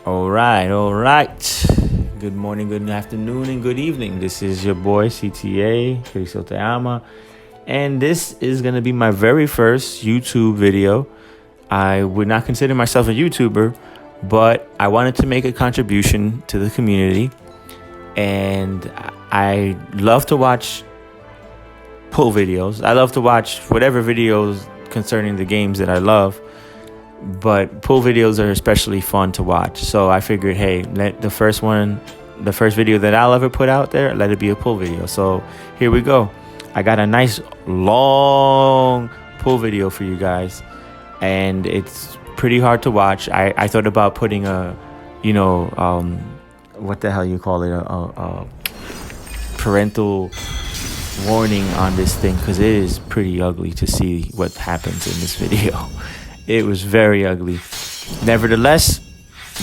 All right, all right. Good morning, good afternoon, and good evening. This is your boy CTA, Cristo Te Ama, and this is going to be my very first YouTube video. I would not consider myself a YouTuber, but I wanted to make a contribution to the community, and I love to watch pull videos. I love to watch whatever videos concerning the games that I love. But pull videos are especially fun to watch. So I figured, hey, let the first video that I'll ever put out there, let it be a pull video. So here we go. I got a nice long pull video for you guys, and it's pretty hard to watch. I thought about putting what the hell you call it, a parental warning on this thing, because it is pretty ugly to see what happens in this video. It was very ugly. Nevertheless,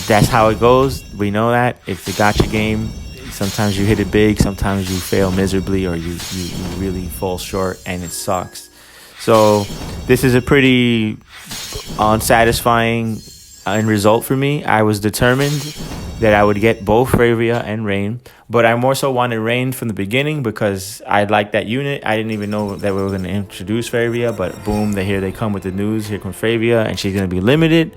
that's how it goes. We know that. It's a gotcha game. Sometimes you hit it big. Sometimes you fail miserably, or you really fall short, and it sucks. So this is a pretty unsatisfying end result for me. I was determined that I would get both Freyvia and Rain, but I more so wanted Rain from the beginning because I liked that unit. I didn't even know that we were going to introduce Freyvia, but boom, here they come with the news. Here comes Freyvia, and she's going to be limited.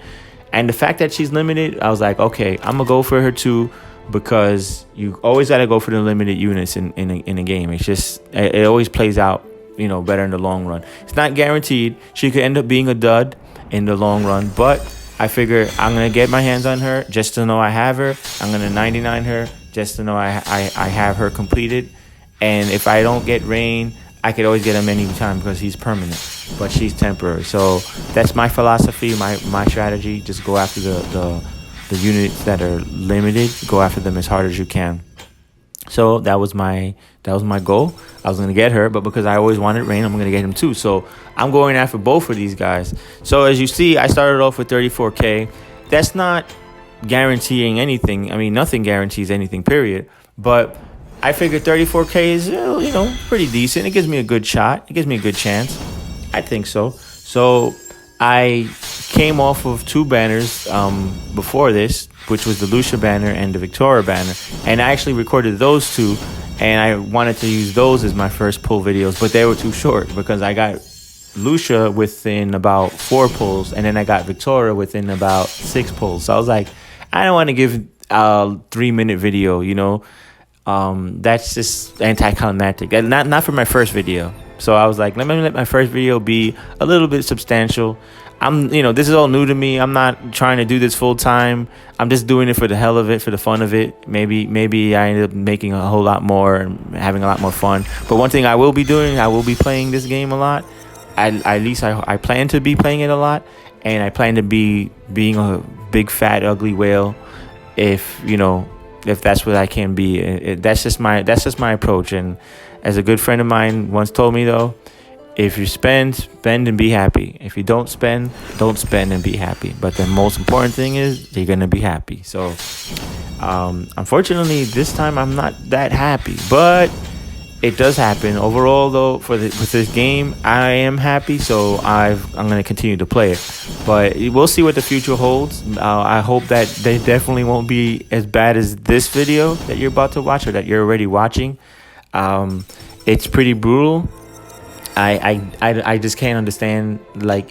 And the fact that she's limited, I was like, okay, I'm going to go for her too, because you always got to go for the limited units in a game. It's just, it always plays out, better in the long run. It's not guaranteed. She could end up being a dud in the long run, but I figure I'm going to get my hands on her just to know I have her. I'm going to 99 her just to know I have her completed. And if I don't get Rain, I could always get him anytime because he's permanent, but she's temporary. So that's my philosophy, my strategy. Just go after the units that are limited. Go after them as hard as you can. So that was my goal. I was going to get her, but because I always wanted Rain, I'm going to get him too. So I'm going after both of these guys. So as you see, I started off with 34K. That's not guaranteeing anything. I mean, nothing guarantees anything, period. But I figured 34K is, pretty decent. It gives me a good shot. It gives me a good chance. I think so. So I came off of two banners before this, which was the Lucia banner and the Victoria banner. And I actually recorded those two, and I wanted to use those as my first pull videos, but they were too short because I got Lucia within about 4 pulls, and then I got Victoria within about 6 pulls. So I was like, I don't want to give a 3-minute video, that's just anticlimactic. Not for my first video. So I was like, let me let my first video be a little bit substantial. This is all new to me. I'm not trying to do this full time. I'm just doing it for the hell of it, for the fun of it. Maybe I end up making a whole lot more and having a lot more fun. But one thing I will be doing, I will be playing this game a lot. At least I plan to be playing it a lot, and I plan to be being a big fat ugly whale, if that's what I can be. That's just my approach. And as a good friend of mine once told me, though, if you spend and be happy. If you don't spend and be happy. But the most important thing is you're gonna be happy. So unfortunately, this time I'm not that happy, but it does happen. Overall, though, with this game, I am happy, so I'm going to continue to play it. But we'll see what the future holds. I hope that they definitely won't be as bad as this video that you're about to watch, or that you're already watching. It's pretty brutal. I just can't understand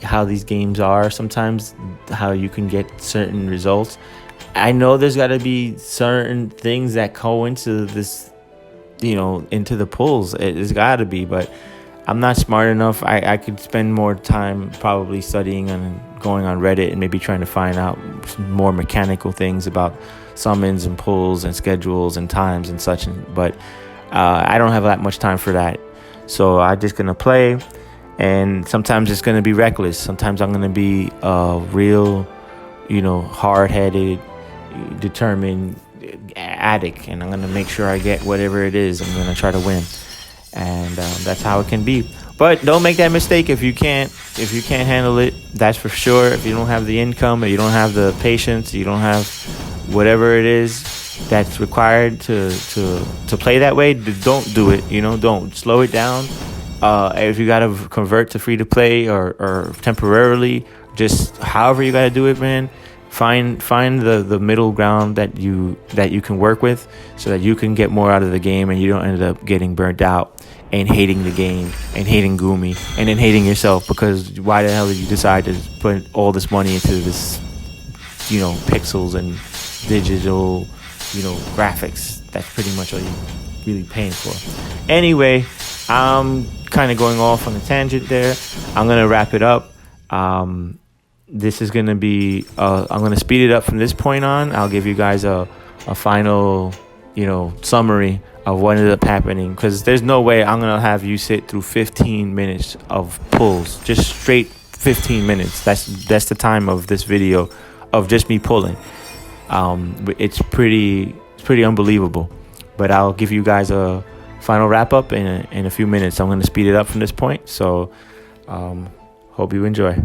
how these games are sometimes, how you can get certain results. I know there's got to be certain things that go into this, into the pulls. It's got to be, but I'm not smart enough. I could spend more time probably studying and going on Reddit and maybe trying to find out more mechanical things about summons and pulls and schedules and times and such. But I don't have that much time for that. So I'm just going to play, and sometimes it's going to be reckless. Sometimes I'm going to be real, hard-headed, determined addict, and I'm going to make sure I get whatever it is. I'm going to try to win, and that's how it can be. But don't make that mistake if you can't handle it. That's for sure. If you don't have the income, or you don't have the patience, you don't have whatever it is that's required to play that way, don't do it. Don't slow it down. If you gotta convert to free to play or temporarily, just however you gotta do it, man. Find the middle ground that you can work with, so that you can get more out of the game and you don't end up getting burnt out and hating the game and hating Gumi and then hating yourself, because why the hell did you decide to put all this money into this, pixels and digital, graphics? That's pretty much all you really paying for. Anyway, I'm kind of going off on a tangent there. I'm gonna wrap it up. This is gonna be I'm gonna speed it up from this point on. I'll give you guys a final summary of what ended up happening, because there's no way I'm gonna have you sit through 15 minutes of pulls, just straight 15 minutes. That's the time of this video of just me pulling. It's pretty unbelievable. But I'll give you guys a final wrap up in a few minutes. I'm gonna speed it up from this point, so hope you enjoy.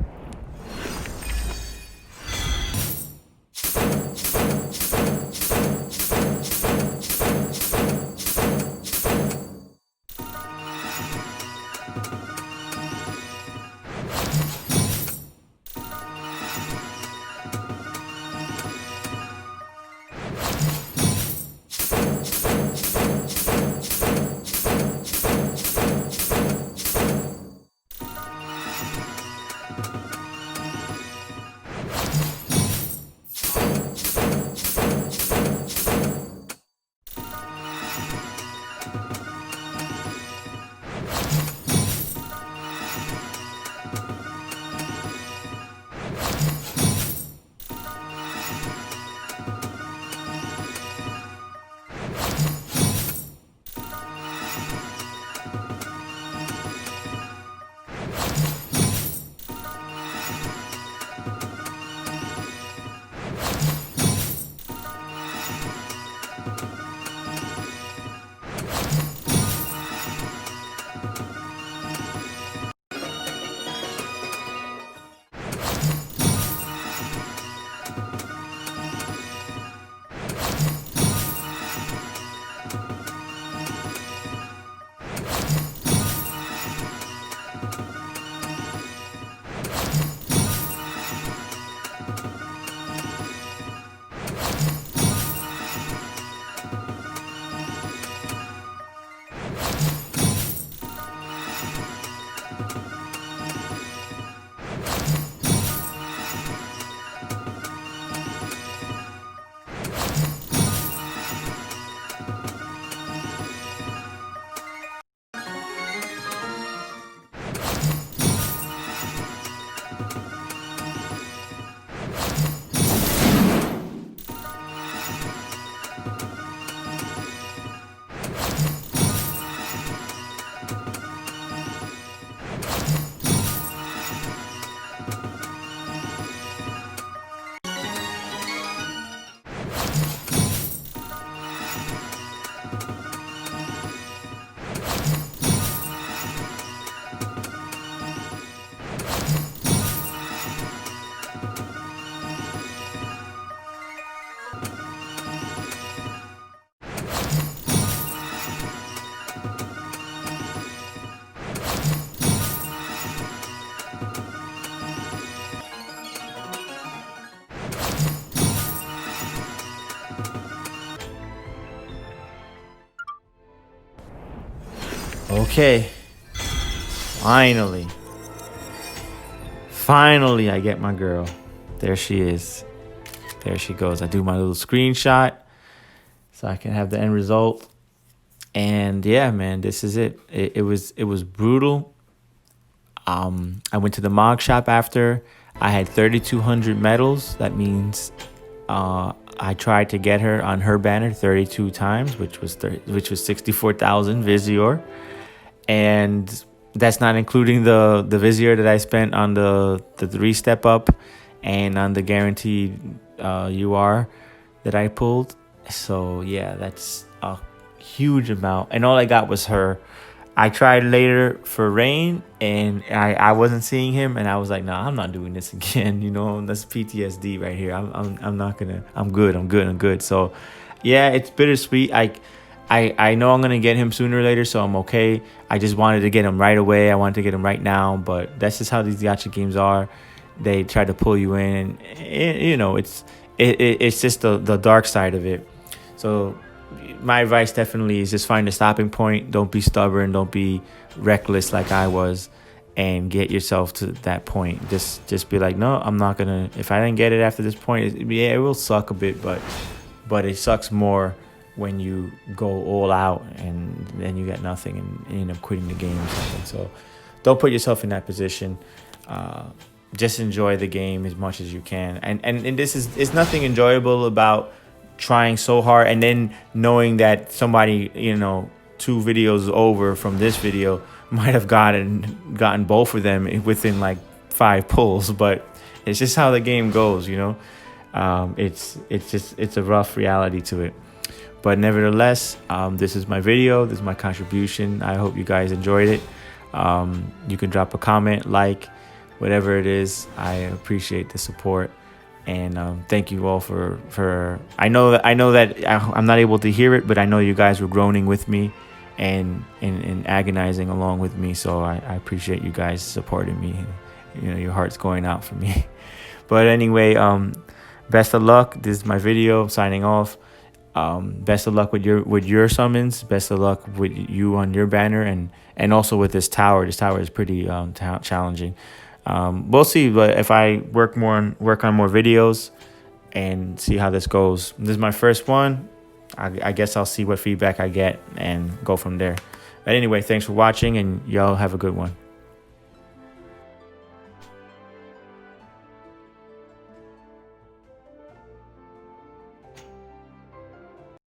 Okay, finally I get my girl. There she is. There she goes. I do my little screenshot so I can have the end result. And yeah, man, this is it. It was brutal. I went to the mog shop after. I had 3,200 medals. That means I tried to get her on her banner 32 times, which was 64,000 Vizier. And that's not including the Vizier that I spent on the 3-step up and on the guaranteed UR that I pulled. So yeah, that's a huge amount. And all I got was her. I tried later for Rain, and I wasn't seeing him, and I was like, nah, I'm not doing this again. That's PTSD right here. I'm not gonna. I'm good. So yeah, it's bittersweet. I know I'm gonna get him sooner or later, so I'm okay. I just wanted to get him right away. I wanted to get him right now, but that's just how these gacha games are. they try to pull you in, and you know, it's just the dark side of it. So my advice definitely is just find a stopping point. Don't be stubborn. Don't be reckless like I was, and get yourself to that point. Just be like, no, I'm not gonna. If I didn't get it after this point, it will suck a bit, but it sucks more when you go all out and then you get nothing and end up quitting the game or something. So don't put yourself in that position. Just enjoy the game as much as you can. And this is, it's nothing enjoyable about trying so hard and then knowing that somebody, you know, 2 videos over from this video might have gotten both of them within like 5 pulls. But it's just how the game goes, you know. It's a rough reality to it. But nevertheless, this is my video. This is my contribution. I hope you guys enjoyed it. You can drop a comment, like, whatever it is. I appreciate the support, and thank you all for. I know that I'm not able to hear it, but I know you guys were groaning with me, and agonizing along with me. So I appreciate you guys supporting me. You know, your heart's going out for me. But anyway, best of luck. This is my video. Signing off. Best of luck with your summons. Best of luck with you on your banner, and also with this tower. This tower is pretty challenging. We'll see, but if I work on more videos and see how this goes. This is my first one. I guess I'll see what feedback I get and go from there. But anyway, thanks for watching, and y'all have a good one.